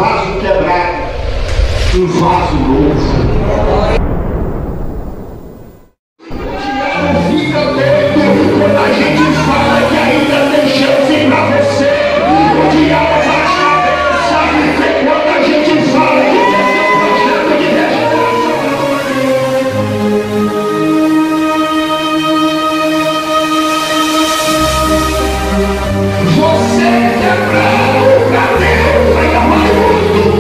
vaso quebrado, um vaso novo. Fica doido quando a gente fala que ainda tem chance pra você. O diabo baixa a cabeça quando a gente fala que tem seu projeto de restauração. Você quebrou o cabelo, vai dar mais muito.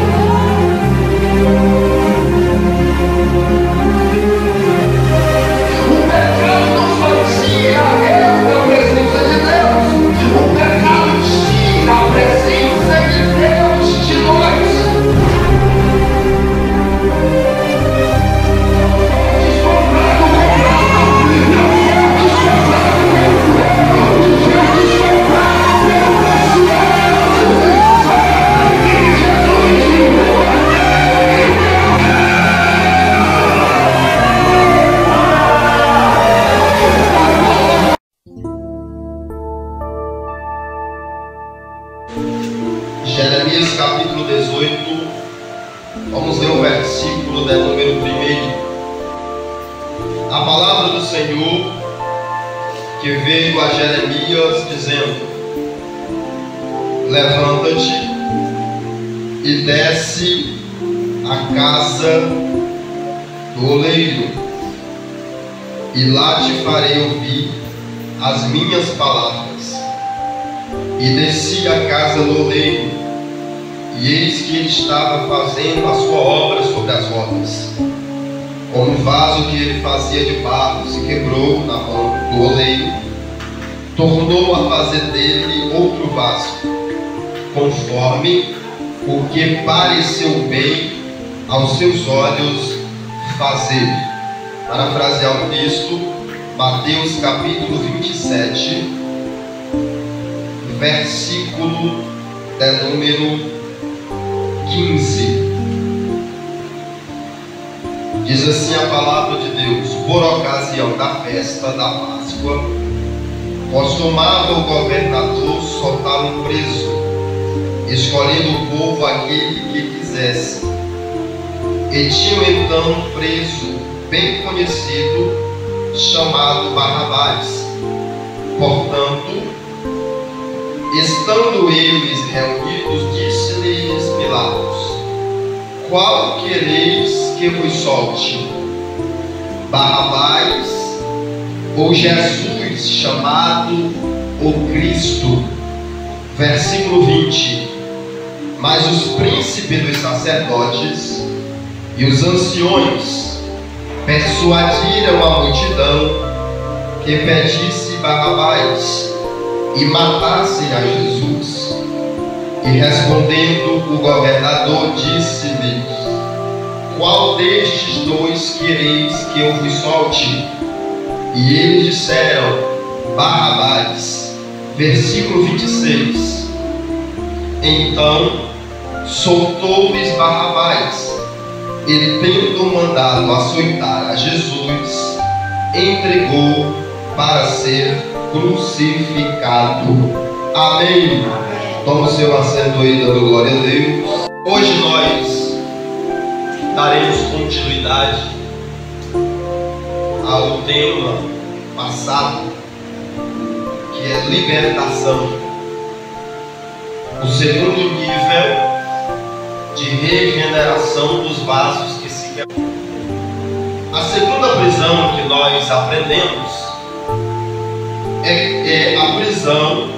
Jeremias capítulo 18, vamos ler o versículo de número 1. A palavra do Senhor que veio a Jeremias dizendo: levanta-te e desce à casa do oleiro, e lá te farei ouvir as minhas palavras. E desci à casa do oleiro, e eis que ele estava fazendo a sua obra sobre as rodas. Como um vaso que ele fazia de barro se quebrou na mão do oleiro, tornou a fazer dele outro vaso, conforme o que pareceu bem aos seus olhos fazer. Parafrasear o texto, Mateus capítulo 27, versículo de número 15. Diz assim a palavra de Deus: por ocasião da festa da Páscoa, costumava o governador soltar um preso, escolhendo o povo aquele que quisesse. E tinha então um preso bem conhecido, chamado Barrabás. Portanto, estando eles reunidos, disse-lhes Pilatos: qual quereis que vos solte? Barrabás ou Jesus, chamado o Cristo? Versículo 20. Mas os príncipes dos sacerdotes e os anciões persuadiram a multidão que pedisse Barrabás e matassem a Jesus. E respondendo o governador, disse-lhes: qual destes dois quereis que eu vos solte? E eles disseram: Barrabás. Versículo 26. Então soltou-lhes Barrabás, e tendo mandado açoitar a Jesus, entregou para ser crucificado. Amém. Toma o seu assento aí, dando glória a Deus. Hoje nós daremos continuidade ao tema passado, que é libertação. O segundo nível de regeneração dos vasos que se quebram. A segunda prisão que nós aprendemos é a prisão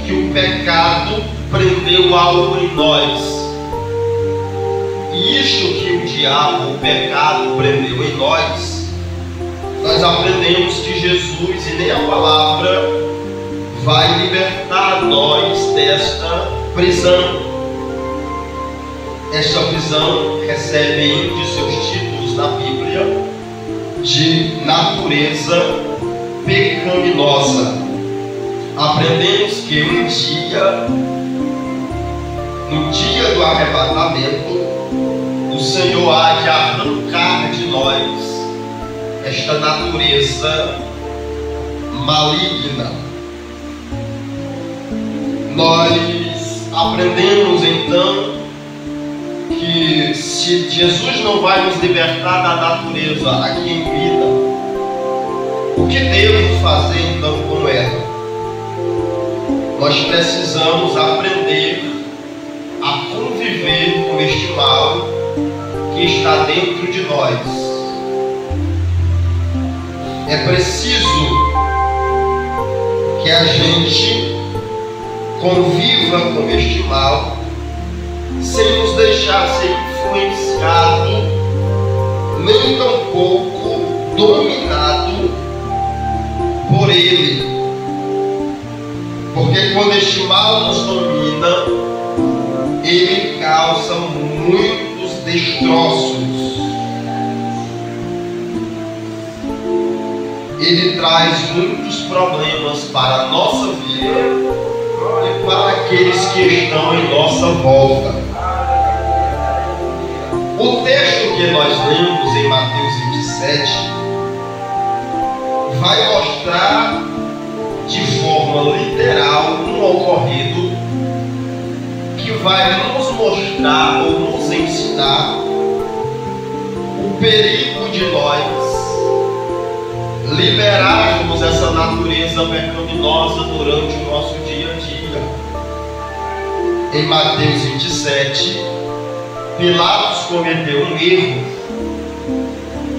que o pecado prendeu algo em nós. E isto que o diabo, o pecado, prendeu em nós aprendemos que Jesus e nem a palavra vai libertar nós desta prisão. Esta prisão recebe um de seus títulos na Bíblia de natureza pecaminosa. Aprendemos que um dia, no dia do arrebatamento, o Senhor há de arrancar de nós esta natureza maligna. Nós aprendemos então que se Jesus não vai nos libertar da natureza aqui em vida, o que devemos fazer então com ela? Nós precisamos aprender a conviver com este mal que está dentro de nós. É preciso que a gente conviva com este mal sem nos deixar ser influenciado, nem tampouco dominado por ele. Porque quando este mal nos domina, ele causa muitos destroços. Ele traz muitos problemas para a nossa vida e para aqueles que estão em nossa volta. O texto que nós lemos em Mateus 27 vai mostrar de forma literal um ocorrido que vai nos mostrar ou nos ensinar o perigo de nós liberarmos essa natureza pecaminosa durante o nosso dia a dia. Em Mateus 27, Pilatos cometeu um erro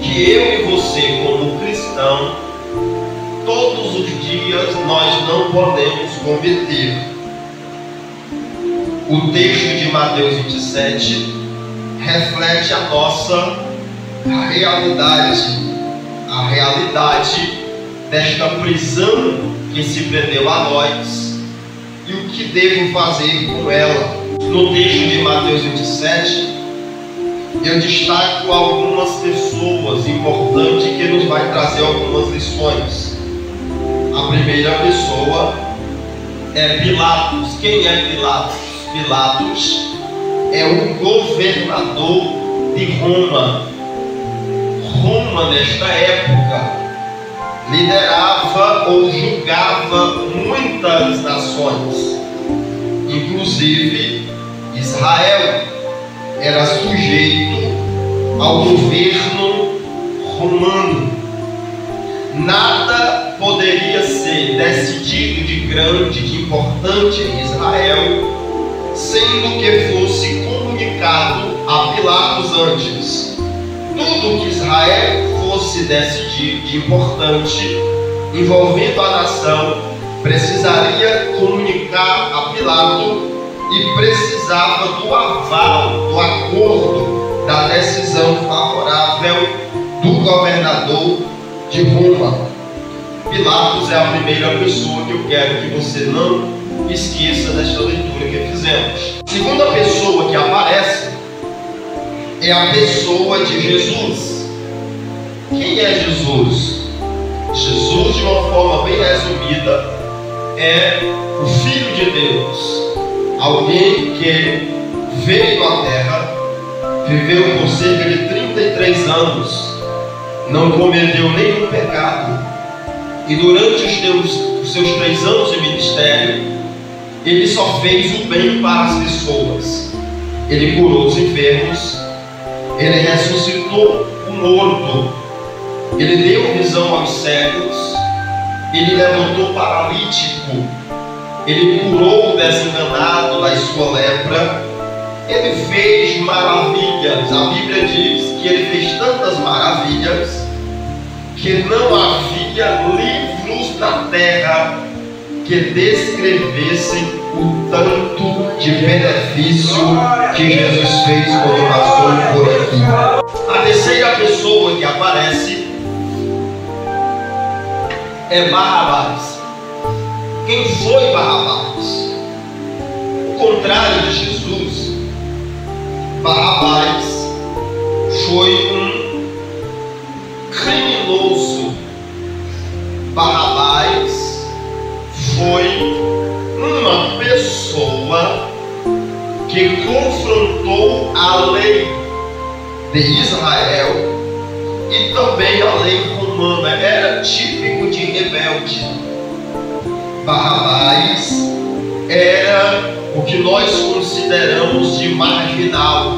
que eu e você, como cristão, todos os dias nós não podemos cometer. O texto de Mateus 27 reflete a nossa realidade, a realidade desta prisão que se prendeu a nós e o que devo fazer com ela. No texto de Mateus 27, eu destaco algumas pessoas importantes que nos vai trazer algumas lições. A primeira pessoa é Pilatos. Quem é Pilatos? Pilatos é o governador de Roma. Roma, nesta época, liderava ou julgava muitas nações, inclusive Israel era sujeito ao governo romano. Nada poderia ser decidido de grande, de importante em Israel, sendo que fosse comunicado a Pilatos antes. Tudo que Israel fosse decidir de importante envolvendo a nação precisaria comunicar a Pilato e precisava do aval, do acordo, da decisão favorável do governador de Roma. Pilatos é a primeira pessoa que eu quero que você não esqueça desta leitura que fizemos. A segunda pessoa que aparece é a pessoa de Jesus. Quem é Jesus? Jesus, de uma forma bem resumida, é o Filho de Deus. Alguém que veio à Terra, viveu por cerca de 33 anos, não cometeu nenhum pecado, e durante os seus 3 anos de ministério, ele só fez o bem para as pessoas. Ele curou os enfermos, ele ressuscitou o morto, ele deu visão aos cegos, ele levantou o paralítico, ele curou o desenganado da sua lepra, ele fez maravilhas. A Bíblia diz que ele fez tantas maravilhas que não havia livros na terra que descrevessem o tanto de benefício que Jesus fez quando passou por aqui. A terceira pessoa que aparece é Barrabás. Quem foi Barrabás? Ao contrário de Jesus, Barrabás foi um criminoso. Barrabás foi uma pessoa que confrontou a lei de Israel e também a lei romana. Era típico de rebelde. Barrabás era o que nós consideramos de marginal.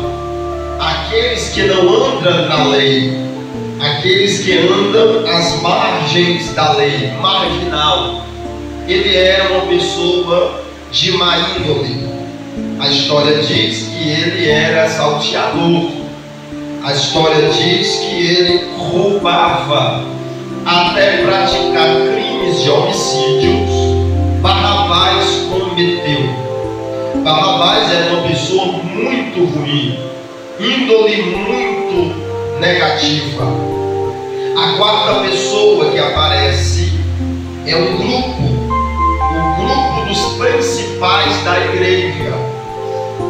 aqueles que não andam na lei, aqueles que andam às margens da lei, marginal. Ele era uma pessoa de má índole. A história diz que ele era salteador. A história diz que ele roubava, até praticar crimes de homicídios. Barrabás cometeu. Barrabás era uma pessoa muito ruim, índole muito negativa. A quarta pessoa que aparece é um grupo, o grupo dos principais da igreja,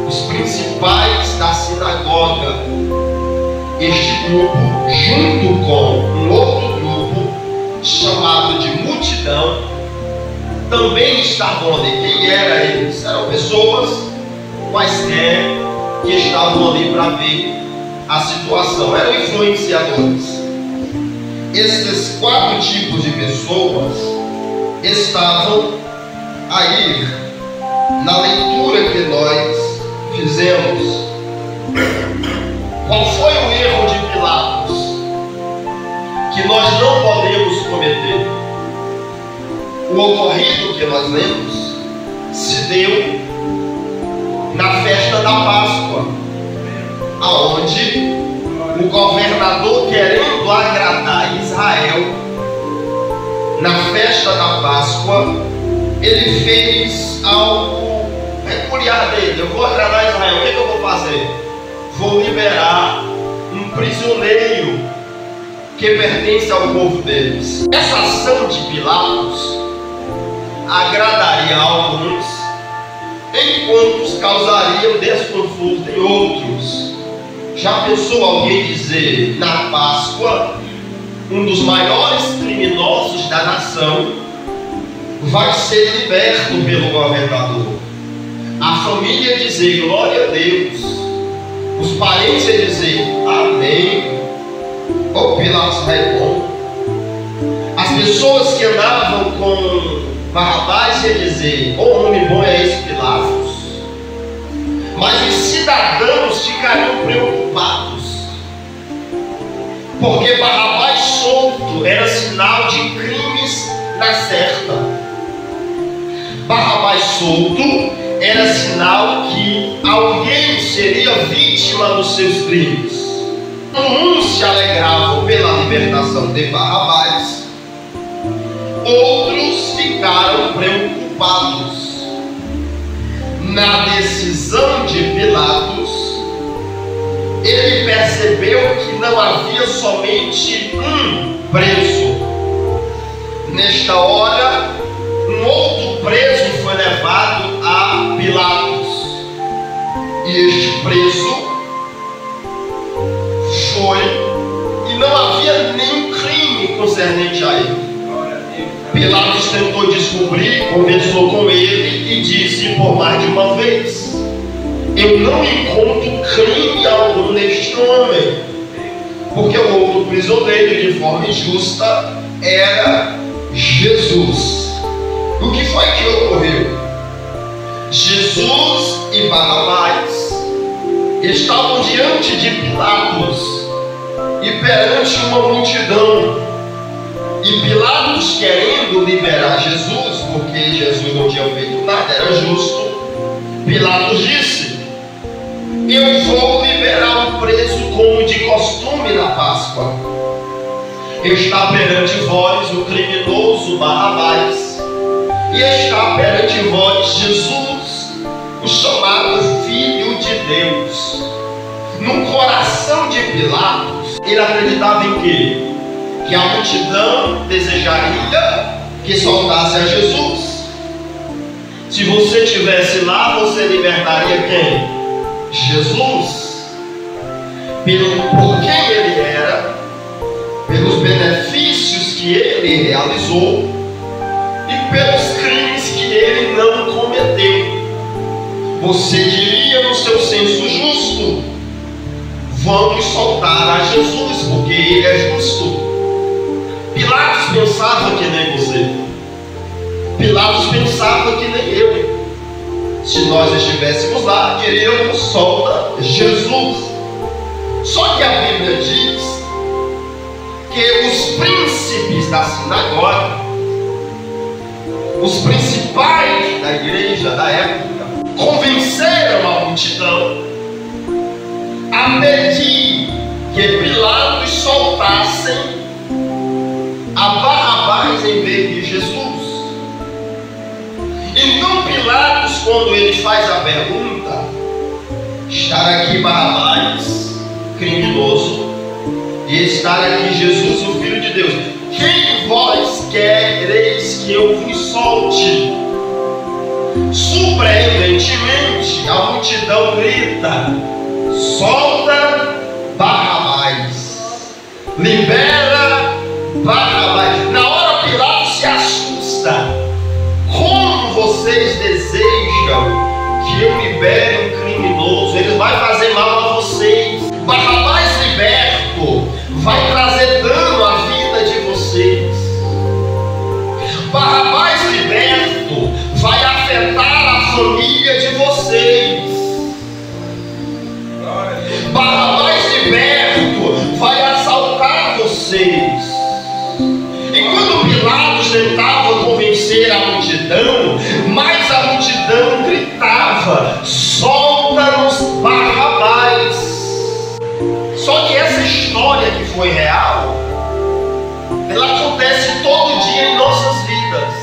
os principais da sinagoga. Este grupo, junto com um outro grupo chamado de multidão, também estavam ali. Quem eram eles? Eram pessoas quaisquer que estavam ali para ver a situação, eram influenciadores. Esses 4 tipos de pessoas estavam aí na leitura que nós fizemos. Qual foi o erro de Pilatos que nós não podemos cometer? O ocorrido que nós lemos se deu na festa da Páscoa, aonde o governador, querendo agradar Israel, na festa da Páscoa, ele fez algo peculiar dele. Eu vou agradar Israel, o que eu vou fazer? Vou liberar um prisioneiro que pertence ao povo deles. Essa ação de Pilatos agradaria a alguns, enquanto causaria desconforto em outros. Já pensou alguém dizer na Páscoa, um dos maiores criminosos da nação vai ser liberto pelo governador? A família dizer glória a Deus, os parentes dizer amém. O Pilatos é bom. As pessoas que andavam com Barrabás iam dizer: o homem bom é esse Pilatos. Mas os cidadãos ficariam preocupados, porque Barrabás solto era sinal de crimes na certa. Barrabás solto era sinal que alguém seria vítima dos seus crimes. Uns se alegravam pela libertação de Barrabás, outros ficaram preocupados. Na decisão de Pilatos, ele percebeu que não havia somente um preso. Nesta hora, um outro preso foi levado a Pilatos, e este preso foi, e não havia nenhum crime concernente a ele. Pilatos tentou descobrir, conversou com ele e disse por mais de uma vez: eu não encontro crime algum neste homem. Porque o outro prisioneiro, de forma injusta, era Jesus. O que foi que ocorreu? Jesus e Barrabás estavam diante de Pilatos e perante uma multidão. E Pilatos, querendo liberar Jesus, porque Jesus não tinha feito nada, era justo, Pilatos disse: eu vou liberar o preso como de costume na Páscoa. Está perante vós o criminoso Barrabás, e está perante vós Jesus, o chamado Filho de Deus. No coração de Pilatos, ele acreditava em quê? Que a multidão desejaria que soltasse a Jesus. Se você estivesse lá, você libertaria quem? Jesus. Por quem ele era, pelos benefícios que ele realizou e pelos crimes que ele não cometeu. Você diria no seu senso justo: vamos soltar a Jesus, porque ele é justo. Pilatos pensava que nem você. Pilatos pensava que nem eu. Se nós estivéssemos lá, diríamos: solta Jesus. líderes da sinagoga, os principais da igreja da época, convenceram a multidão a pedir que Pilatos soltassem a Barrabás em vez de Jesus. Então Pilatos, quando ele faz a pergunta, estar aqui Barrabás, criminoso, e estar aqui Jesus, o Filho de Deus, quem vós quereis que eu vos solte? Surpreendentemente, a multidão grita: solta Barrabás, libera Barrabás. Na hora Pilatos se assusta: como vocês desejam que eu libere um criminoso? Ele vai fazer mal a vocês. Barrabás liberto vai trazer dano à vida de vocês. Barrabás liberto vai afetar a família de vocês. Barrabás liberto vai assaltar vocês. Enquanto Pilatos tentava convencer a multidão, mas a multidão gritava: solta-nos Barrabás. Só que essa história que foi real, ela acontece todo dia em nossas vidas.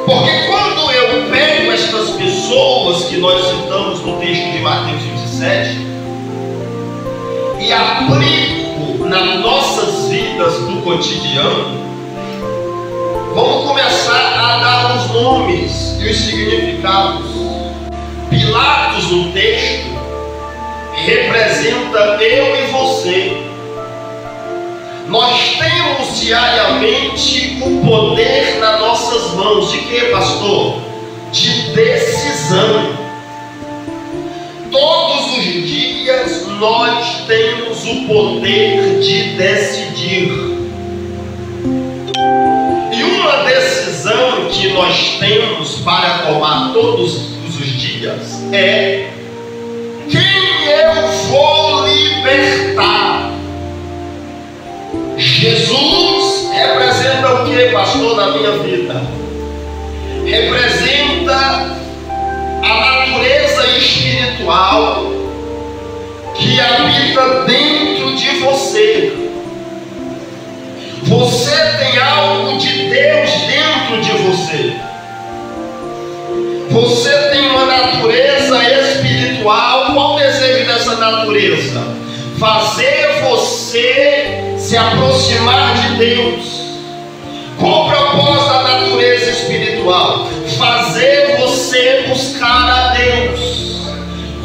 Porque quando eu pego estas pessoas que nós citamos no texto de Mateus 27 e aplico nas nossas vidas do cotidiano, vamos começar a dar os nomes e os significados. Pilatos no texto representa eu e você. Nós temos diariamente o poder nas nossas mãos. De quê, pastor? De decisão. Todos os dias nós temos o poder de decidir. E uma decisão que nós temos para tomar todos os dias é: quem eu vou libertar? Jesus representa o que, pastor, na minha vida? Representa a natureza espiritual que habita dentro de você. Você tem algo de Deus dentro de você. Você tem uma natureza espiritual. Qual o desejo dessa natureza? Fazer você se aproximar de Deus. Qual o propósito da natureza espiritual? Fazer você buscar a Deus.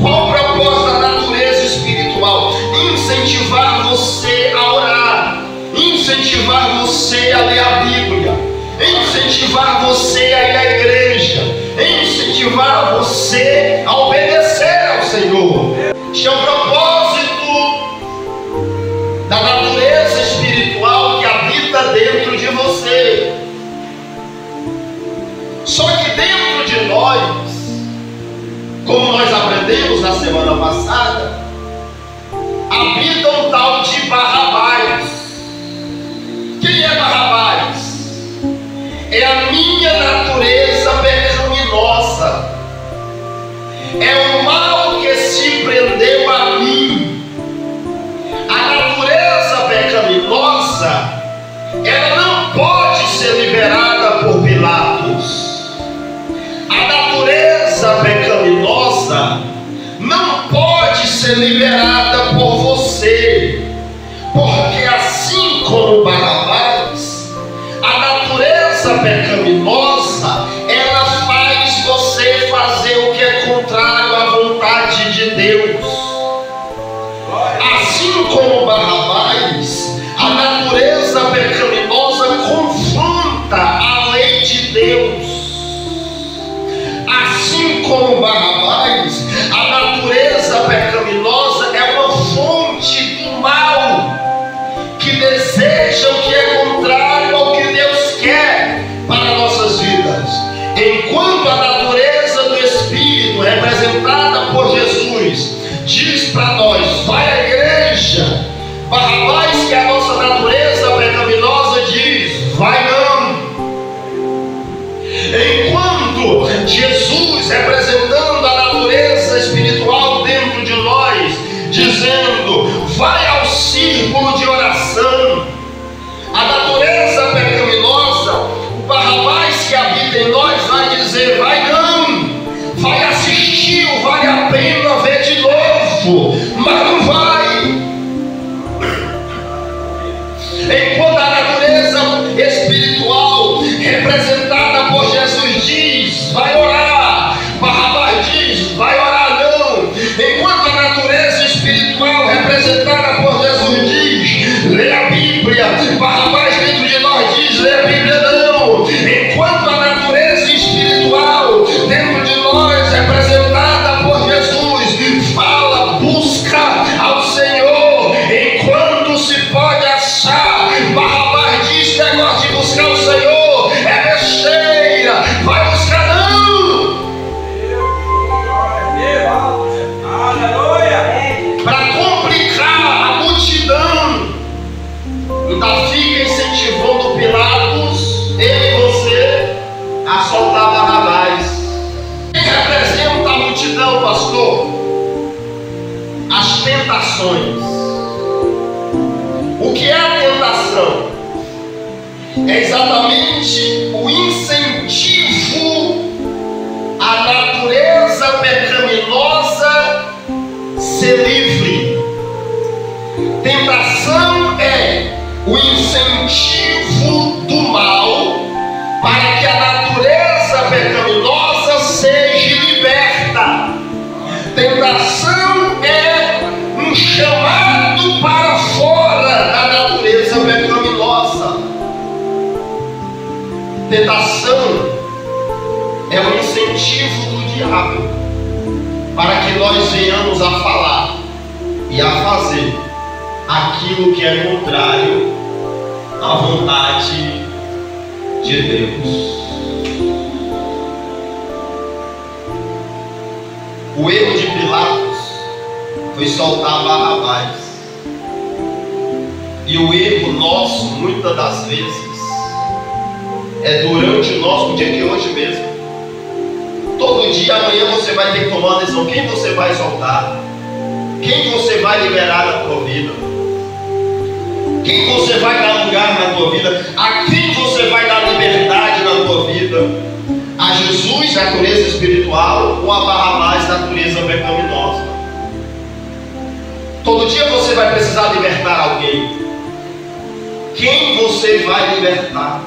Qual o propósito da natureza espiritual? Incentivar você a orar, incentivar você a ler a Bíblia, incentivar você a ir à igreja, incentivar você a obedecer ao Senhor. Este é o propósito da natureza espiritual que habita dentro de você. Só que dentro de nós, como nós aprendemos na semana passada, habita um tal de Barrabás. Quem é Barrabás? É a minha natureza pecaminosa. É o mal que se prendeu a mim. A natureza pecaminosa, ela não pode ser liberada por Pilatos. A natureza pecaminosa não pode ser liberada por você. Porque assim como Barrabás, a natureza pecaminosa, ela faz você fazer o que é contrário à vontade de Deus. Assim como Barrabás, a natureza pecaminosa confronta a lei de Deus. Assim como Barrabás, a natureza pecaminosa é Jesus representando a natureza espiritual dentro de nós, dizendo: vai ao círculo de oração. A natureza pecaminosa, o Barrabás que habita em nós, vai dizer: vai não, vai assistir, vale a pena ver de novo, mas não vai. Enquanto a natureza espiritual representada por Jesus diz: vai orar, Barrabás diz: vai orar não. Enquanto a natureza espiritual representada por Jesus diz: lê a Bíblia, Barrabás dentro de nós diz: lê a Bíblia não. Enquanto a natureza espiritual dentro de nós representada por Jesus fala: busca ao Senhor enquanto se pode achar, Barrabás diz: negócio de buscar o Senhor é besteira, vai buscar não. Para complicar a multidão, ainda fica incentivando Pilatos, ele e você, a soltar Barrabás. Quem representa a multidão, pastor? As tentações. O que é a tentação? É exatamente o incentivo à natureza pecaminosa ser livre. Tentação é o incentivo do mal para que a natureza pecaminosa seja liberta. Tentação é um chamado para fora da natureza pecaminosa. Tentação é um incentivo do diabo para que nós venhamos a falar e a fazer aquilo que é contrário à vontade de Deus. O erro de Pilatos foi soltar Barrabás. E o erro nosso, muitas das vezes, é durante o nosso dia de hoje mesmo. Todo dia, amanhã você vai ter que tomar uma decisão. Quem você vai soltar? Quem você vai liberar na tua vida? Quem você vai dar lugar na tua vida? A quem você vai dar liberdade na tua vida? A Jesus, natureza espiritual, ou a Barrabás, natureza pecaminosa? Todo dia você vai precisar libertar alguém. Quem você vai libertar?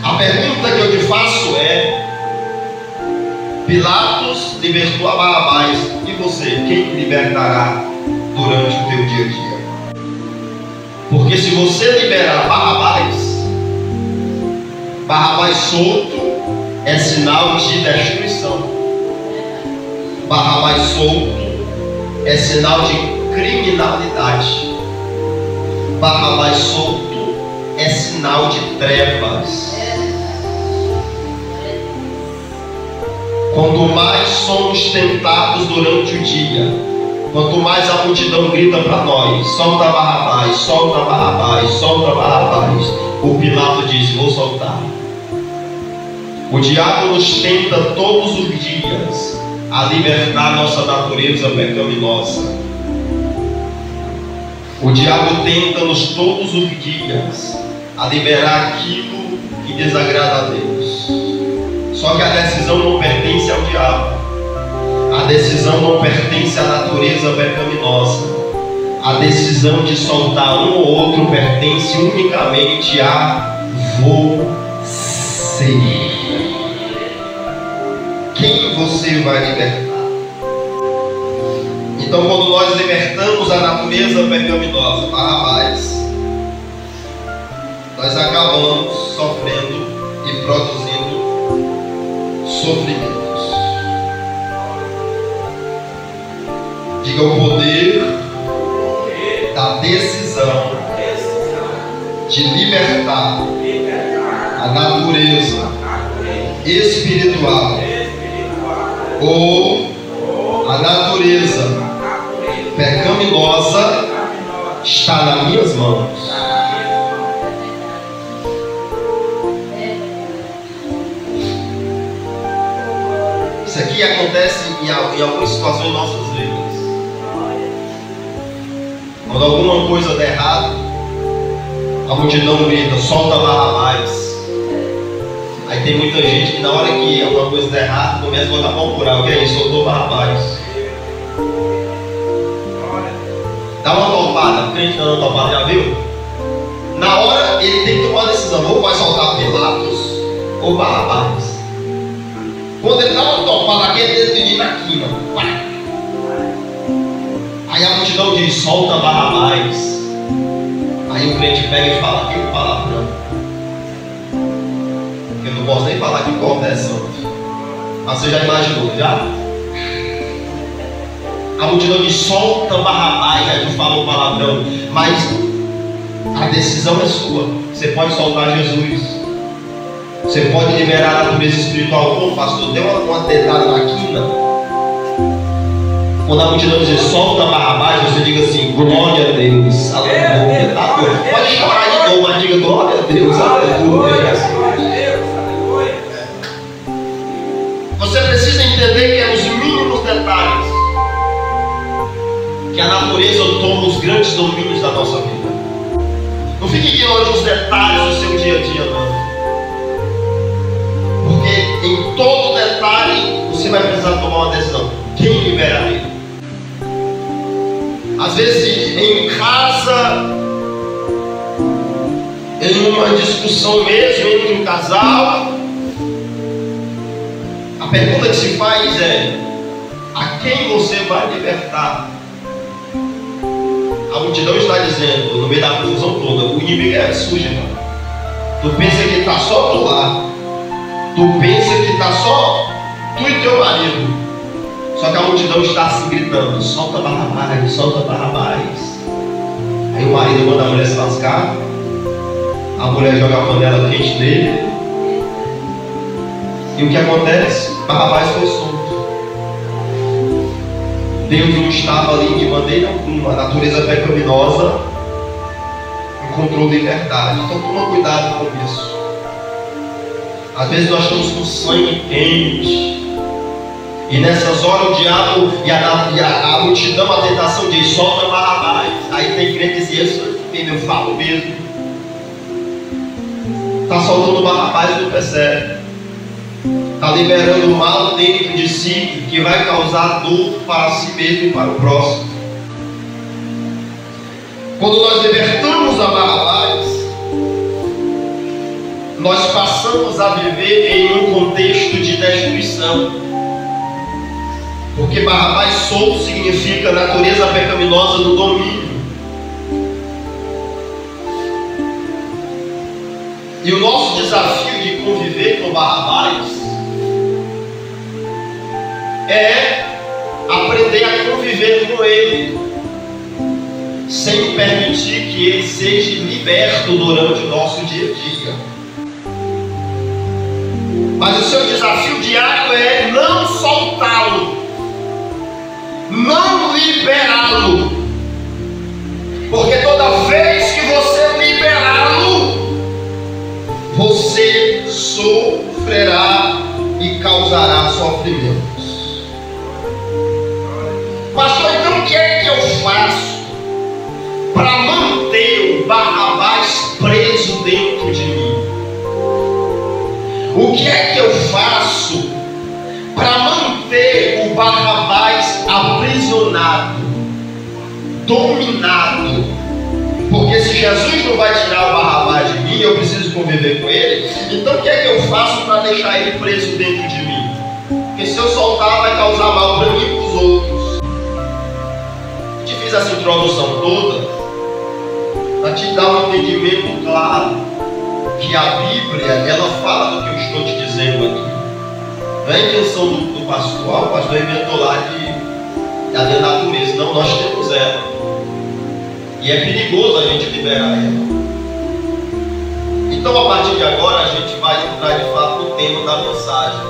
A pergunta que eu te faço é: Pilatos libertou a Barrabás, e você, quem libertará durante o teu dia a dia? Porque se você liberar Barrabás solto é sinal de destruição. Barrabás solto é sinal de criminalidade. Barrabás solto é sinal de trevas. Quanto mais somos tentados durante o dia, quanto mais a multidão grita para nós: solta Barrabás, solta Barrabás, solta Barrabás, o Pilato diz: vou soltar. O diabo nos tenta todos os dias a libertar nossa natureza pecaminosa. O diabo tenta-nos todos os dias a liberar aquilo que desagrada a Deus. Só que a decisão não pertence ao diabo. A decisão não pertence à natureza pecaminosa. A decisão de soltar um ou outro pertence unicamente a você. Quem você vai libertar? Então, quando nós libertamos a natureza pecaminosa, Barrabás, nós acabamos sofrendo e produzindo sofrimentos. Diga: o poder da decisão de libertar a natureza espiritual ou a natureza pecaminosa está nas minhas mãos. Isso aqui acontece em algumas situações em nossas vidas. Quando alguma coisa der errado, a multidão grita, solta Barrabás. Aí tem muita gente que na hora que alguma coisa der errado, começa a botar a mão por algo. E aí, soltou Barrabás. Dá uma topada, crente dando uma topada, já viu? Na hora ele tem que tomar uma decisão, ou vai soltar Pilatos ou Barrabás. Quando ele dá uma topada aqui, ele tem que ir na quina. Aí a multidão diz, solta Barrabás. Aí o crente pega e fala aquele palavrão. Eu não posso nem falar que corta é santo. Mas você já imaginou, já? A multidão diz, solta Barrabás. Aí tu fala o palavrão. Mas a decisão é sua. Você pode soltar Jesus. Você pode liberar a natureza espiritual. Como pastor, deu uma dedada na quina. Quando a multidão diz, solta Barrabás, você diga assim, glória a Deus. Aleluia. Pode chorar de novo, mas diga glória a Deus. Aleluia. Você precisa entender que é nos mínimos detalhes que a natureza toma os grandes domínios da nossa vida. Não fique ignorando os detalhes do seu dia a dia, não. Porque em todo detalhe você vai precisar tomar uma decisão. Quem libera ele? Às vezes em casa, em uma discussão mesmo entre um casal, a pergunta que se faz é: a quem você vai libertar? A multidão está dizendo, no meio da confusão toda, o inimigo é sujo, irmão. Tu pensa que está só tu lá. Tu pensa que está só tu e teu marido. Só que a multidão está assim gritando, solta Barrabás, solta Barrabás. Aí o marido manda a mulher se lascar. A mulher joga a panela quente nele. E o que acontece? Barrabás foi solto. Deus não estava ali de maneira alguma. A natureza pecaminosa encontrou liberdade. Então toma cuidado com isso. Às vezes nós estamos com sangue quente. E nessas horas o diabo e a multidão, a tentação diz, solta Barrabás. Aí tem crente que diz, eu falo mesmo. Está soltando Barrabás e não percebe. Está liberando o mal dentro de si, que vai causar dor para si mesmo e para o próximo. Quando nós libertamos a Barrabás, nós passamos a viver em um contexto de destruição. Porque Barrabás solto significa natureza pecaminosa do domínio. E o nosso desafio de conviver com Barrabás é aprender a conviver com ele, sem permitir que ele seja liberto durante o nosso dia a dia. Mas o seu desafio diário é não soltá-lo, não liberá-lo, porque toda vez que você liberá-lo, você sofrerá e causará sofrimentos. Pastor, então o que é que eu faço para manter o Barrabás preso dentro de mim? O que é que eu faço para manter o Barrabás aprisionado, dominado? Porque se Jesus não vai tirar o Barrabás de mim, eu preciso conviver com ele. Então o que é que eu faço para deixar ele preso dentro de mim? Porque se eu soltar, vai causar mal para mim e para os outros. Eu te fiz essa introdução toda para te dar um entendimento claro que a Bíblia, ela fala do que eu estou te dizendo aqui. Não é a intenção do pastor, o pastor inventou lá de alienar com isso. Não, nós temos ela. E é perigoso a gente liberar ela. Então a partir de agora a gente vai entrar de fato no tema da mensagem.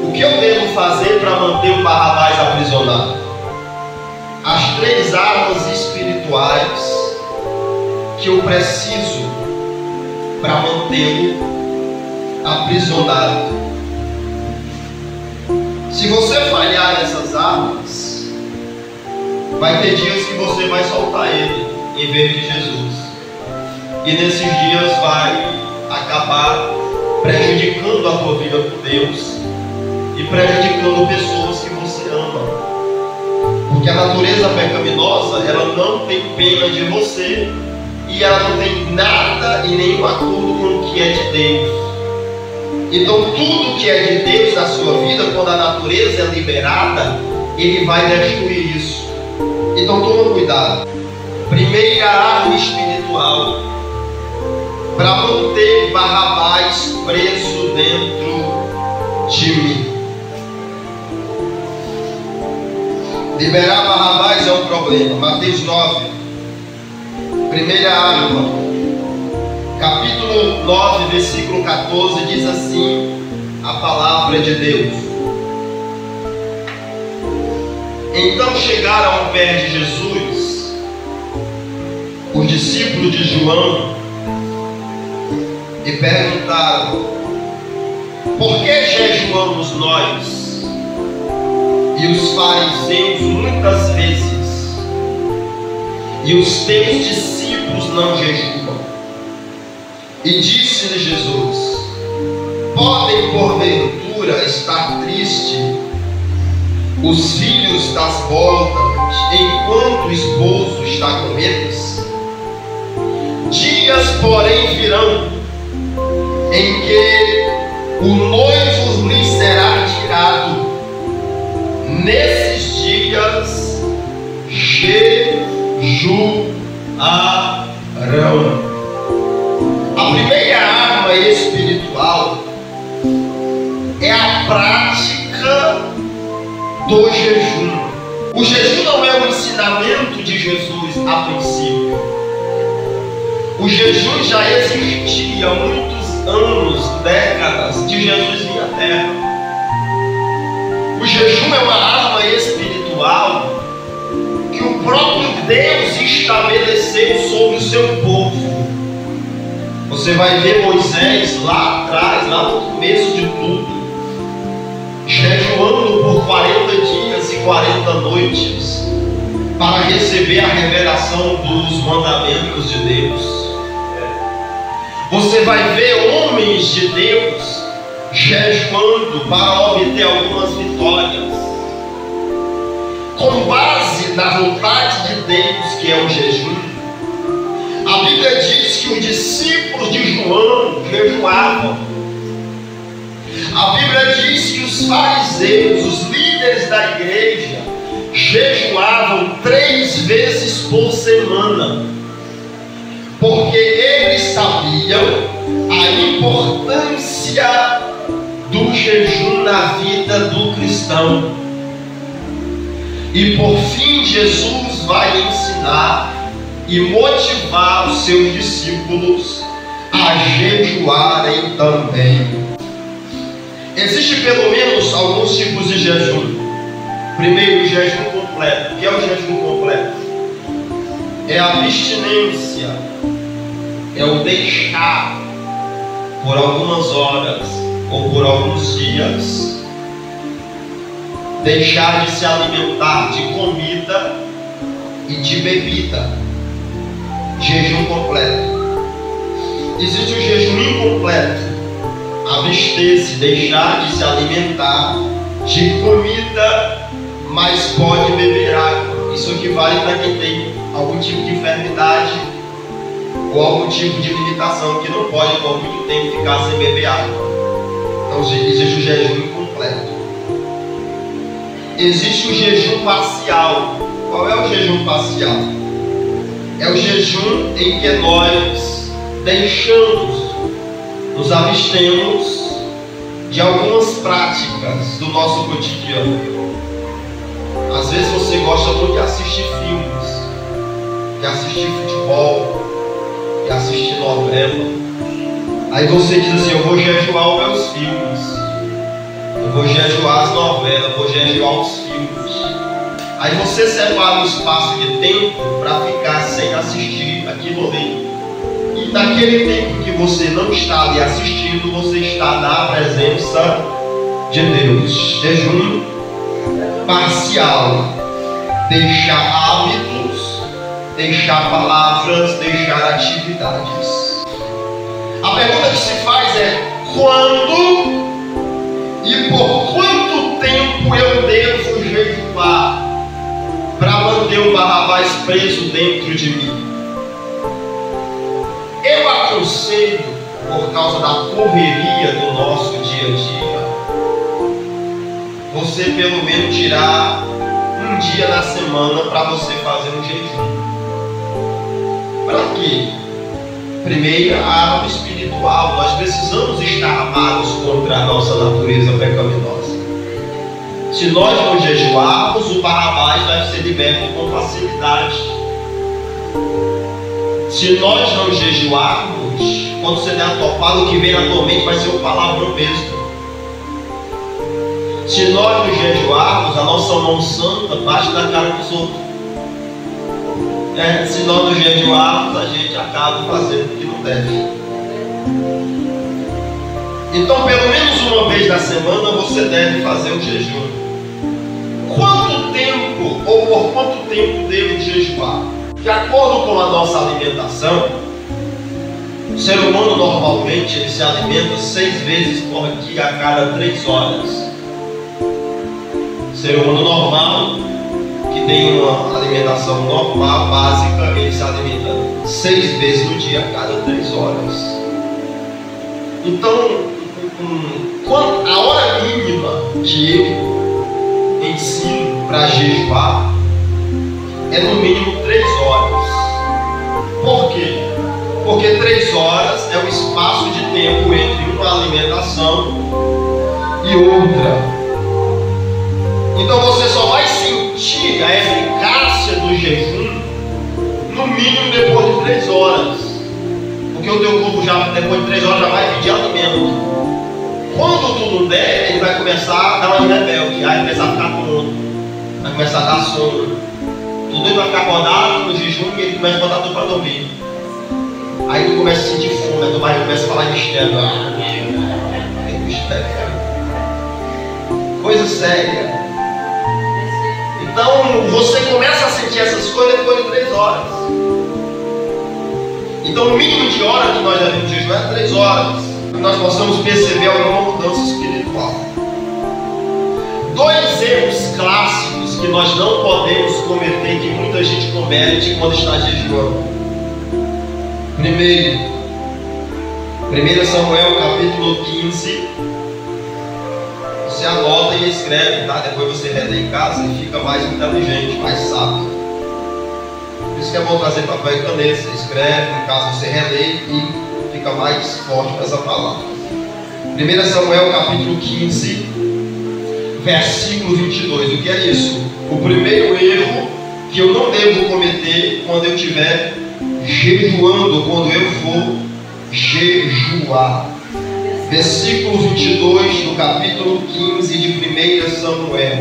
O que eu devo fazer para manter o Barrabás aprisionado? As 3 armas espirituais que eu preciso para mantê-lo aprisionado. Se você falhar nessas armas, vai ter dias que você vai soltar ele em vez de Jesus. E nesses dias vai acabar prejudicando a tua vida com Deus e prejudicando pessoas que você ama. Porque a natureza pecaminosa, ela não tem pena de você e ela não tem nada e nenhum acordo com o que é de Deus. Então tudo que é de Deus na sua vida, quando a natureza é liberada, ele vai destruir isso. Então toma cuidado. Primeira arma espiritual para manter Barrabás preso dentro de mim. Liberar Barrabás é um problema. Mateus 9, primeira arma, capítulo 9, versículo 14, diz assim a palavra de Deus: Então chegaram ao pé de Jesus os discípulos de João e perguntaram: Por que jejuamos nós e os fariseus muitas vezes, e os teus discípulos não jejuam? E disse-lhe Jesus: Podem porventura estar tristes os filhos das bodas enquanto o esposo está com eles? Dias, porém, virão em que o noivo lhe será tirado. Nesses dias jejuarão. A primeira arma espiritual é a prática do jejum. O jejum não é um ensinamento de Jesus a princípio. O jejum já existia há muitos anos, décadas, de Jesus vir à Terra. O jejum é uma arma espiritual que o próprio Deus estabeleceu sobre o seu povo. Você vai ver Moisés lá atrás, lá no começo de tudo, jejuando por 40 dias e 40 noites para receber a revelação dos mandamentos de Deus. Você vai ver homens de Deus jejuando para obter algumas vitórias, com base na vontade de Deus, que é o jejum. A Bíblia diz que os discípulos de João jejuavam. A Bíblia diz que os fariseus, os líderes da igreja, jejuavam 3 vezes por semana, porque eles sabiam a importância do jejum na vida do cristão. E por fim Jesus vai ensinar e motivar os seus discípulos a jejuarem também. Existe pelo menos alguns tipos de jejum. Primeiro, o jejum completo. O que é o jejum completo? É a abstinência, é o deixar por algumas horas ou por alguns dias, deixar de se alimentar de comida e de bebida. Jejum completo. Existe o jejum incompleto: abster-se, deixar de se alimentar de comida, mas pode beber água. Isso equivale para quem tem algum tipo de enfermidade ou algum tipo de limitação, que não pode por muito tempo ficar sem beber água. Então existe o jejum incompleto. Existe o jejum parcial. Qual é o jejum parcial? É o jejum em que nós deixamos, nos abstemos de algumas práticas do nosso cotidiano. Às vezes você gosta muito de assistir filmes, de assistir futebol, de assistir novela. Aí você diz assim: eu vou jejuar os meus filmes, eu vou jejuar as novelas, eu vou jejuar os filmes. Aí você separa um espaço de tempo para ficar sem assistir aquilo ali. E naquele tempo que você não está ali assistindo, você está na presença de Deus. Jejum parcial. Deixar hábitos, deixar palavras, deixar atividades. A pergunta que se faz é: quando e por quanto tempo eu devo jejuar para manter o Barrabás preso dentro de mim? Eu aconselho, por causa da correria do nosso dia a dia, você pelo menos tirar um dia na semana para você fazer um jejum. Para quê? Primeiro, a arma espiritual. Nós precisamos estar armados contra a nossa natureza pecaminosa. Se nós não jejuarmos, o Barrabás vai ser liberto com facilidade. Se nós não jejuarmos, quando você der a topada, o que vem na tua mente vai ser o palavrão mesmo. Se nós não jejuarmos, a nossa mão santa bate na cara dos outros. Se nós não jejuarmos, a gente acaba fazendo o que não deve. Então, pelo menos uma vez na semana, você deve fazer um jejum. Quanto tempo ou por quanto tempo devo jejuar? De acordo com a nossa alimentação, o ser humano normalmente ele se alimenta 6 vezes por dia a cada 3 horas. O ser humano normal, que tem uma alimentação normal, básica, ele se alimenta 6 vezes no dia a cada 3 horas. Então, a hora mínima que eu ensino para jejuar é no mínimo 3 horas. Por quê? Porque 3 horas é o espaço de tempo entre uma alimentação e outra. Então você só vai sentir a eficácia do jejum no mínimo depois de 3 horas. Porque o teu corpo já, depois de 3 horas, já vai pedir alimento. Quando tu não der, ele vai começar a dar uma rebelde, aí começar a ficar tonto, vai começar a dar sono. Tudo vai ficar acordado no jejum e ele começa a botar tudo para dormir. Aí tu começa a sentir fome, aí tu vai começa a falar em mistério. Coisa séria. Então você começa a sentir essas coisas depois de 3 horas. Então o mínimo de hora que nós devemos jejuar é 3 horas. Para que nós possamos perceber alguma mudança espiritual. 2 erros clássicos que nós não podemos cometer, que muita gente comete quando está jejuando. Primeiro, 1 Samuel capítulo 15. Você anota e escreve, tá? Depois você relê em casa e fica mais inteligente, mais sábio. Por isso que é bom trazer papel e caneta. Você escreve, em casa você relê e fica mais forte com essa palavra. 1 Samuel capítulo 15, versículo 22. O que é isso? O primeiro erro que eu não devo cometer quando eu estiver jejuando, quando eu for jejuar. Versículo 22 do capítulo 15 de 1 Samuel.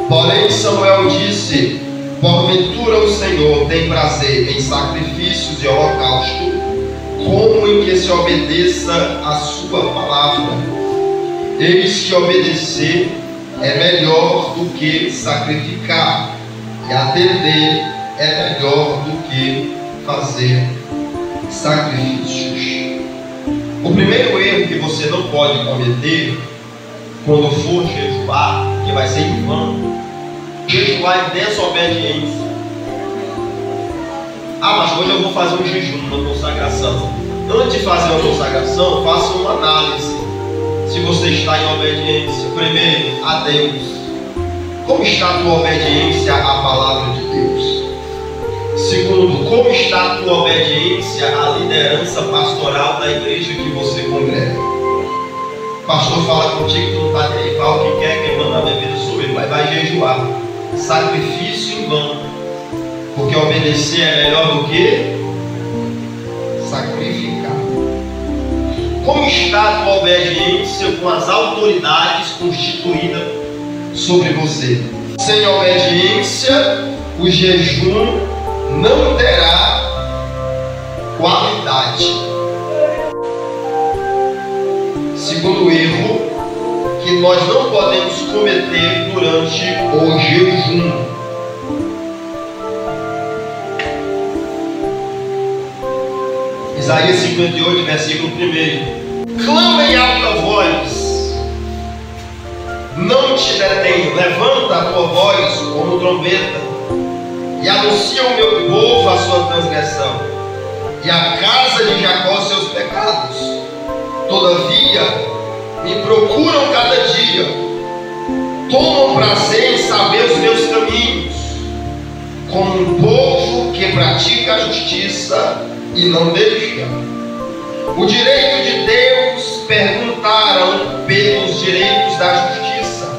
Porém Samuel disse: porventura o Senhor tem prazer em sacrifícios e holocausto, como em que se obedeça a sua palavra. Eis que obedecer é melhor do que sacrificar, e atender é melhor do que fazer sacrifícios. O primeiro erro que você não pode cometer quando for jejuar, que vai ser em vão, jejuar é desobediência. Mas hoje eu vou fazer um jejum, uma consagração. Antes de fazer uma consagração, faça uma análise se você está em obediência. Primeiro, a Deus. Como está a tua obediência à palavra de Deus? Segundo, como está a tua obediência à liderança pastoral da igreja que você congrega? O pastor fala contigo, tu não está nem aí, fala o que quer, quem manda a bebida sou ele, mas vai jejuar. Sacrifício em vão, porque obedecer é melhor do que sacrificar. Como está a tua obediência com as autoridades constituídas sobre você? Sem obediência, o jejum não terá qualidade. Segundo erro que nós não podemos cometer durante o jejum. Isaías 58, versículo 1. Clama em alta voz, não te detenha, levanta a tua voz como trombeta, e anuncia ao meu povo a sua transgressão, e a casa de Jacó seus pecados. Todavia, me procuram cada dia, tomam prazer em saber os meus caminhos, como um povo que pratica a justiça e não deixa. O direito de Deus perguntaram pelos direitos da justiça.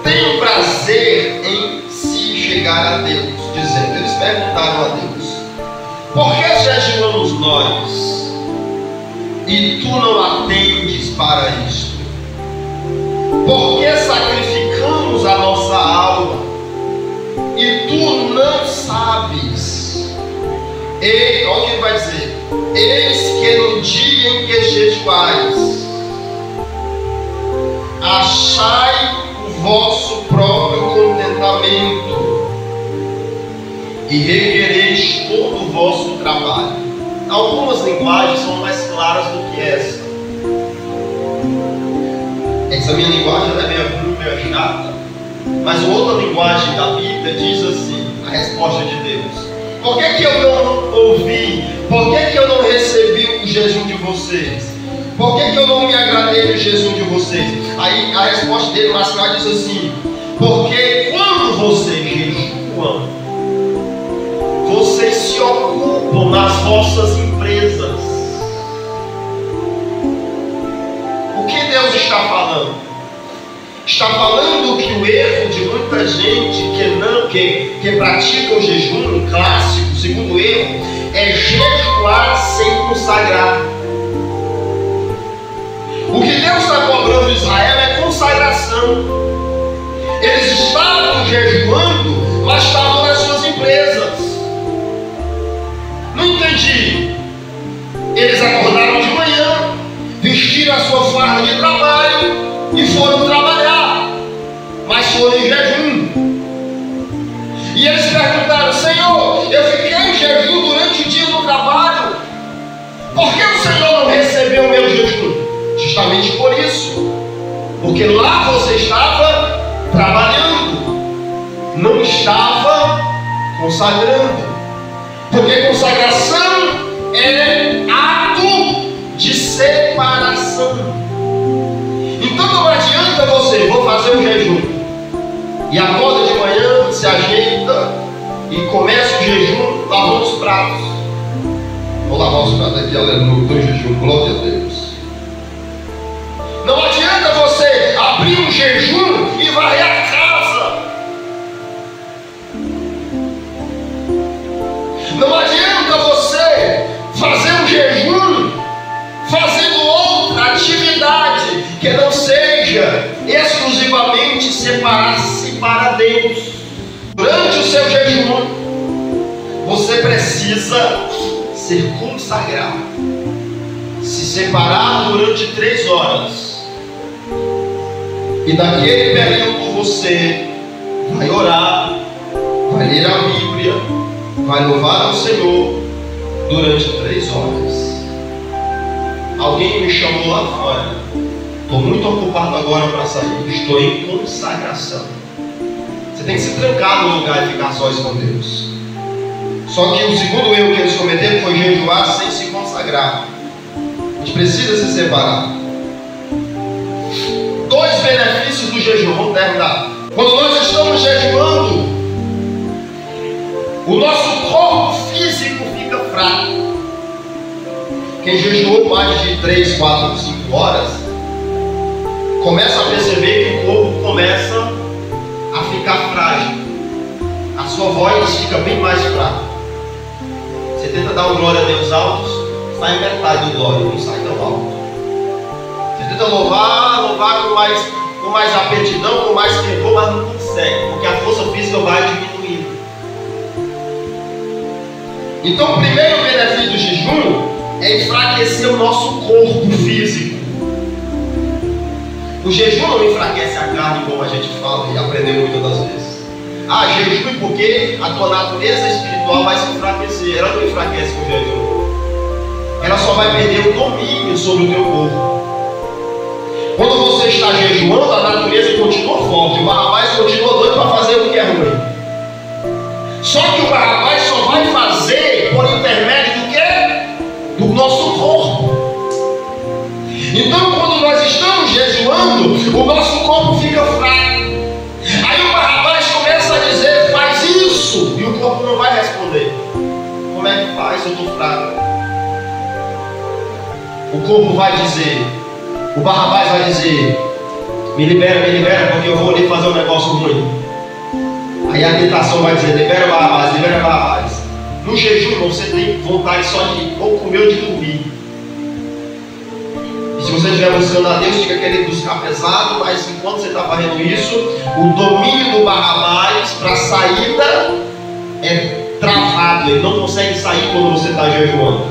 Tenho prazer em se chegar a Deus, dizendo, eles perguntaram a Deus, por que jejuamos nós e tu não atendes para isto? Por que sacrificamos a nossa alma e tu não sabes? Olha o que ele vai dizer: eis que no dia em que jejuais, achai o vosso próprio contentamento e requereis todo o vosso trabalho. Algumas linguagens são mais claras do que essa. Essa minha linguagem é meio chata, mas outra linguagem da Bíblia diz assim, a resposta de Deus: por que eu não ouvi? Por que eu não recebi o jejum de vocês? Por que eu não me agradei do jejum de vocês? Aí a resposta dele mais clara diz assim: porque quando vocês jejuam, vocês se ocupam nas vossas empresas. O que Deus está falando? Está falando que o erro de muita gente que pratica o jejum clássico, o segundo erro, é jejuar sem consagrar. O que Deus está cobrando de Israel é consagração. Eles estavam jejuando, mas estavam nas suas empresas. Não entendi. Eles acordaram de manhã, vestiram a sua farda de trabalho e foram trabalhar, mas foram em jejum. E eles perguntaram: Senhor, eu fiquei em jejum durante o dia do trabalho, por que o Senhor não recebeu o meu jejum? Justamente por isso, porque lá você estava trabalhando, não estava consagrando. Porque consagração é ato de separação. Então não adianta você, vou fazer um jejum, e acorda de manhã, se ajeita e começa o jejum lavando os pratos. Vou lavar os pratos aqui, aleluia, do jejum, glória a Deus. Não adianta você abrir um jejum e varrer a casa. Não adianta você fazer um jejum fazendo outra atividade que não seja exclusivamente separar-se para Deus. Durante o seu jejum, você precisa ser consagrado, se separar durante 3 horas. E naquele período você vai orar, vai ler a Bíblia, vai louvar ao Senhor durante 3 horas. Alguém me chamou lá fora. Estou muito ocupado agora para sair. Estou em consagração. Você tem que se trancar no lugar e ficar sós com Deus. Só que o segundo erro que eles cometeram foi jejuar sem se consagrar. A gente precisa se separar. 2 benefícios do jejum. Vamos terminar. Quando nós estamos jejuando, o nosso corpo físico fica fraco. Quem jejuou mais de 3, 4, 5 horas começa a perceber que o corpo começa a ficar frágil. A sua voz fica bem mais fraca. Você tenta dar um glória a Deus alto, sai metade do glória, não sai tão alto. Você tenta louvar com mais aptidão, com mais fervor, mas não consegue, porque a força física vai diminuindo. Então o primeiro benefício do jejum é enfraquecer o nosso corpo físico. O jejum não enfraquece a carne, como a gente fala e aprendeu muitas das vezes. Ah, jejum porque a tua natureza espiritual vai se enfraquecer. Ela não enfraquece com o jejum. Ela só vai perder o domínio sobre o teu corpo. Quando você está jejuando, a natureza continua forte. O Barrabás continua doido para fazer o que é ruim. Só que o Barrabás só vai fazer por intermédio do quê? Do nosso corpo. Então, quando nós estamos jejuando, o nosso corpo fica fraco. Aí o Barrabás começa a dizer, faz isso, e o corpo não vai responder. Como é que faz? Eu estou fraco. O corpo vai dizer, o Barrabás vai dizer, me libera, porque eu vou ali fazer um negócio ruim. Aí a tentação vai dizer, libera Barrabás. No jejum você tem vontade só de ou comer ou de dormir. E se você estiver buscando a Deus, fica querendo buscar pesado, mas enquanto você está fazendo isso, o domínio do Barrabás para a saída é travado. Ele não consegue sair quando você está jejuando,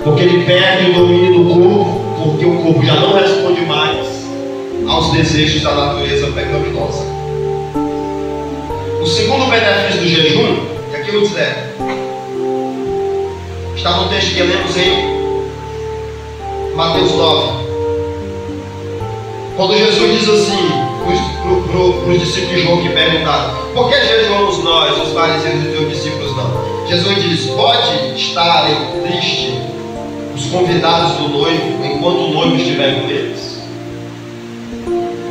porque ele perde o domínio do corpo, porque o corpo já não responde mais aos desejos da natureza pecaminosa. O segundo benefício do jejum, e aqui eu disser, está no texto que lemos em Mateus 9. Quando Jesus diz assim para os discípulos de João que perguntaram, por que jejuamos nós, os fariseus e os teus discípulos não? Jesus diz, pode estarem tristes os convidados do noivo enquanto o noivo estiver com eles?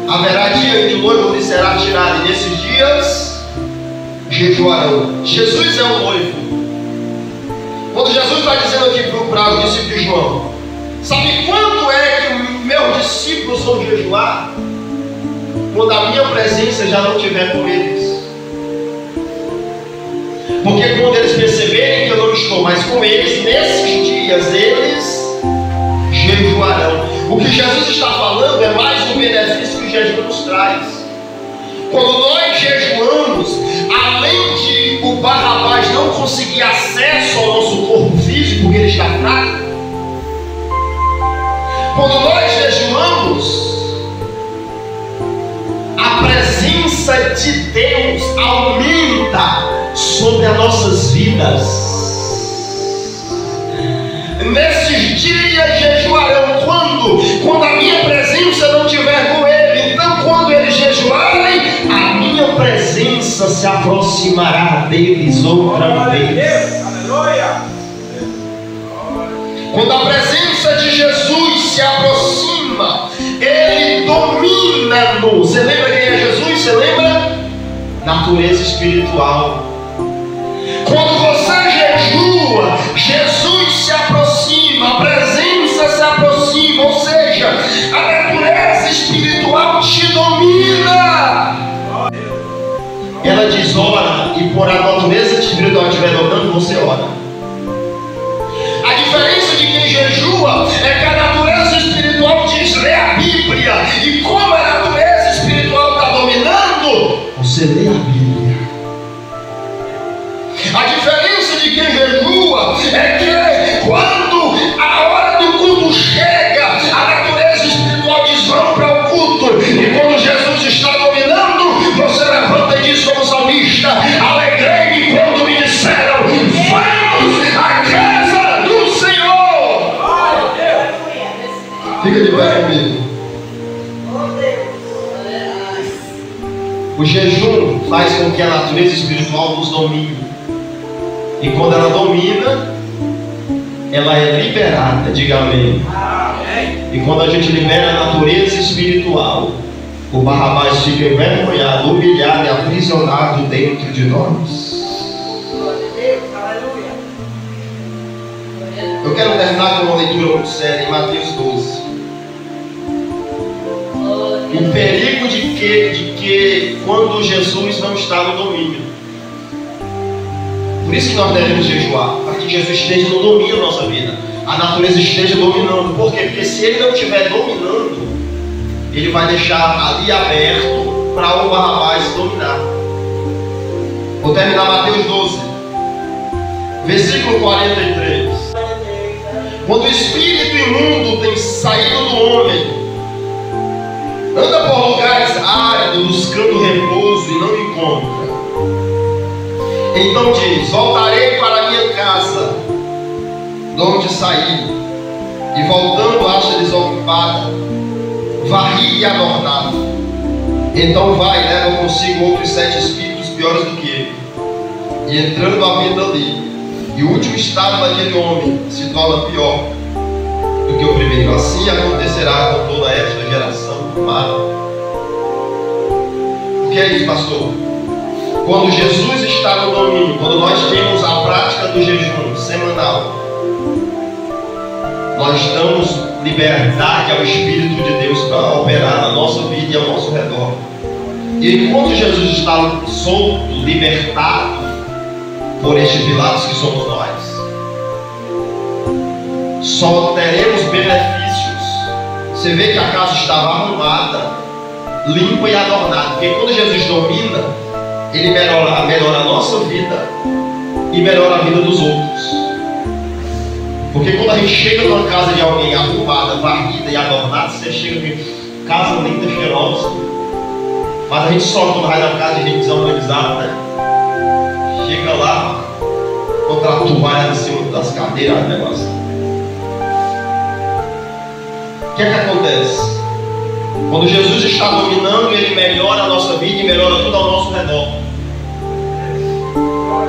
Haverá dia em que o noivo lhe será tirado, e nesses dias jejuarão. Jesus é o noivo. Quando Jesus está dizendo aqui para os discípulos de João, sabe quando é que meus discípulos vão jejuar? Quando a minha presença já não estiver com eles. Porque quando eles perceberem que eu não estou mais com eles, nesses dias eles jejuarão. O que Jesus está falando é mais um benefício que o jejum nos traz. Quando nós jejuamos, além de o Barrabás não conseguir acesso ao nosso corpo físico, porque ele está fraco, quando nós jejuamos, a presença de Deus aumenta sobre as nossas vidas. Nesses dias jejuarão. Quando a minha presença não estiver com ele. Então quando eles jejuarem, a minha presença se aproximará deles outra vez. Quando a presença de Jesus se aproxima, ele domina-nos. Você lembra quem é Jesus? Você lembra? Natureza espiritual. Quando você jejua, Jesus se aproxima, a presença se aproxima, ou seja, a natureza espiritual te domina. Ela diz ora, e por a natureza espiritual estiver dominando, você ora. A diferença de quem jejua é que a natureza espiritual diz, lê a Bíblia, e como a natureza espiritual está dominando, você lê a Bíblia. A diferença de quem jejua é que quando a hora do culto chega, a natureza espiritual diz, vamos para o culto, e quando Jesus está dominando, você levanta e diz como salmista, alegrei-me quando me disseram, vamos à casa do Senhor. Fica de pé comigo. O jejum faz com que a natureza espiritual nos domine. E quando ela domina, ela é liberada, diga amém. E quando a gente libera a natureza espiritual, o Barrabás fica envergonhado, humilhado e aprisionado dentro de nós. Eu quero terminar com uma leitura muito séria em Mateus 12. O perigo de que quando Jesus não está no domínio. Por isso que nós devemos jejuar, para que Jesus esteja no domínio da nossa vida, a natureza esteja dominando. Por quê? Porque se ele não estiver dominando, ele vai deixar ali aberto para o Barrabás dominar. Vou terminar Mateus 12, versículo 43. Quando o espírito imundo tem saído do homem, anda por lugares áridos buscando repouso e não encontra. Então diz: voltarei para a minha casa, de onde saí, e voltando acha desocupada, varrida e adornada. Então vai e leva consigo outros 7 espíritos piores do que ele, e entrando a vida ali, e o último estado daquele homem se torna pior do que o primeiro. Assim acontecerá com toda esta geração má. O que é isso, pastor? Quando Jesus está no domínio, quando nós temos a prática do jejum semanal, nós damos liberdade ao Espírito de Deus para operar na nossa vida e ao nosso redor. E enquanto Jesus está solto, libertado por estes Pilatos que somos nós, só teremos benefícios. Você vê que a casa estava arrumada, limpa e adornada, porque quando Jesus domina, ele melhora a nossa vida e melhora a vida dos outros. Porque quando a gente chega numa casa de alguém arrumada, varrida e adornada, você chega aqui, casa linda, cheirosa, mas a gente só quando vai na casa de gente desorganizada, né? Chega lá, contra a toalha em cima das cadeiras, negócio. O que é que acontece? Quando Jesus está dominando, ele melhora a nossa vida e melhora tudo ao nosso redor.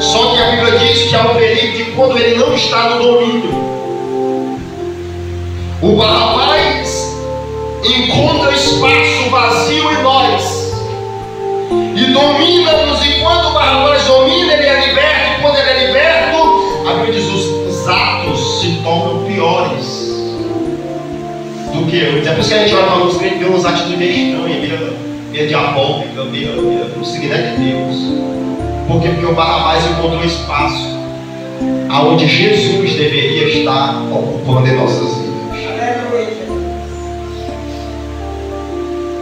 Só que a Bíblia diz que há um perigo de quando ele não está no domínio. O Barrabás encontra espaço vazio em nós e domina-nos, e quando o Barrabás domina, ele é liberto, e quando ele é liberto, a Bíblia diz que os atos se tornam piores do que antes. É por isso que a gente olha para os crentes e vê umas atitudes estranhas, meio diabólica, meio não seguir de Deus. Por quê? Porque o Barrabás encontrou espaço aonde Jesus deveria estar ocupando em nossas vidas.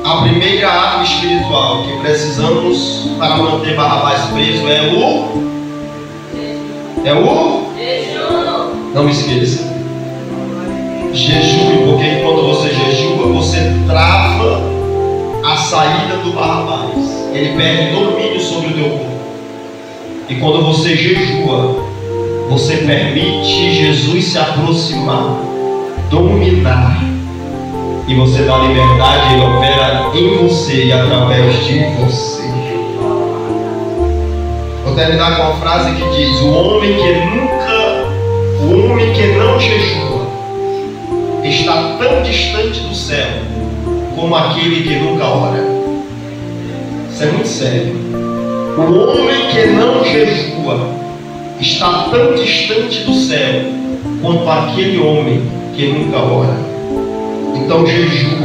A primeira arma espiritual que precisamos para manter Barrabás preso é o jejum. Não me esqueça. Jejum, porque quando você jejua, você trava a saída do Barrabás. Ele perde domínio sobre o teu corpo. E quando você jejua, você permite Jesus se aproximar, dominar, e você dá liberdade, ele opera em você e através de você. Vou terminar com uma frase que diz: o homem que não jejua está tão distante do céu como aquele que nunca ora. Isso é muito sério. O homem que não jejua está tão distante do céu quanto aquele homem que nunca ora. Então jejue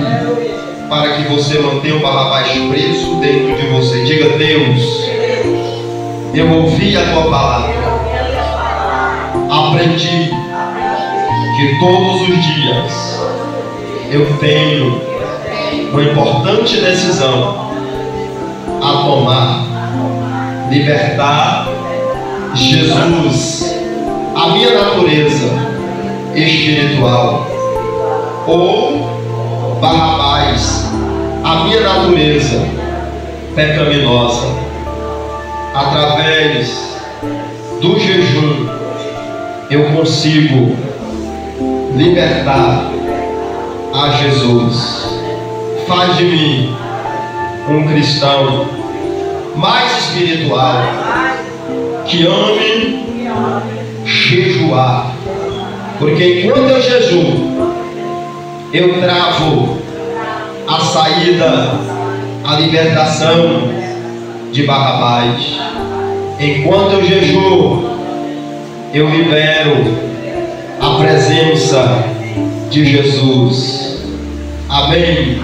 para que você mantenha o Barrabás preso dentro de você. Diga: Deus, eu ouvi a tua palavra, aprendi que todos os dias eu tenho uma importante decisão a tomar: libertar Jesus, a minha natureza espiritual, ou Barrabás, a minha natureza pecaminosa. Através do jejum eu consigo libertar a Jesus. Faz de mim um cristão mais espiritual, que ame jejuar, porque enquanto eu jejuo, eu travo a saída, a libertação de Barrabás. Enquanto eu jejuo, eu libero a presença de Jesus. Amém.